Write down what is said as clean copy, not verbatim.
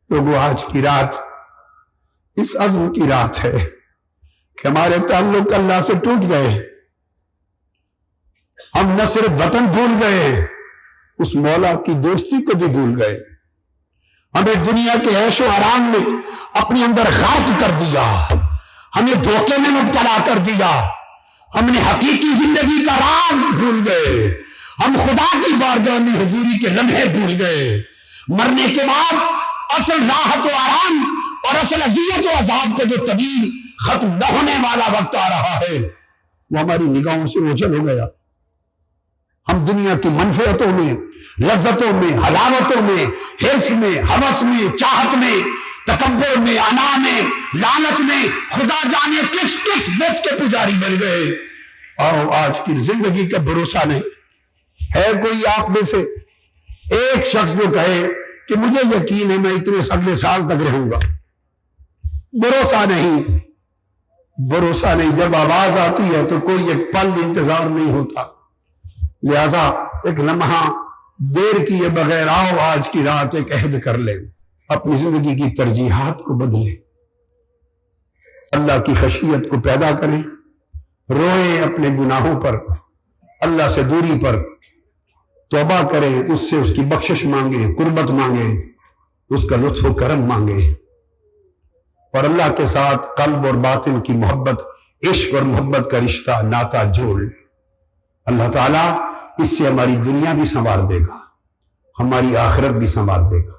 لوگوں آج کی رات اس عزم کی رات ہے کہ ہمارے تعلق اللہ سے ٹوٹ گئے، ہم نہ صرف وطن بھول گئے، اس مولا کی دوستی کو بھی بھول گئے، ہمیں دنیا کے عیش و آرام میں اپنے اندر غرق کر دیا، ہمیں دھوکے میں مبتلا کر دیا، ہم نے حقیقی زندگی کا راز بھول گئے، ہم خدا کی بارگاہ میں حضوری کے لمحے بھول گئے۔ مرنے کے بعد اصل راحت و آرام اور اصل اذیت و عذاب کا جو طویل ختم نہ ہونے والا وقت آ رہا ہے وہ ہماری نگاہوں سے اوجھل ہو گیا۔ ہم دنیا کی منفعتوں میں، لذتوں میں، حلاوتوں میں، حرص میں، ہوس میں، چاہت میں، تکبر میں، انا میں، لالچ میں خدا جانے کس کس بت کے پجاری بن گئے۔ آؤ آج کی زندگی کا بھروسہ نہیں ہے۔ کوئی آپ میں سے ایک شخص جو کہے کہ مجھے یقین ہے میں اتنے اگلے سال تک رہوں گا؟ بھروسہ نہیں، بھروسہ نہیں۔ جب آواز آتی ہے تو کوئی ایک پل انتظار نہیں ہوتا، لہذا ایک لمحہ دیر کیے بغیر آؤ آج کی رات ایک عہد کر لیں، اپنی زندگی کی ترجیحات کو بدلیں، اللہ کی خشیت کو پیدا کریں، روئیں اپنے گناہوں پر، اللہ سے دوری پر، توبہ کریں، اس سے اس کی بخشش مانگیں، قربت مانگیں، اس کا لطف و کرم مانگیں، اور اللہ کے ساتھ قلب اور باطن کی محبت، عشق اور محبت کا رشتہ ناتا جوڑ لیں۔ اللہ تعالیٰ اس سے ہماری دنیا بھی سنوار دے گا، ہماری آخرت بھی سنوار دے گا۔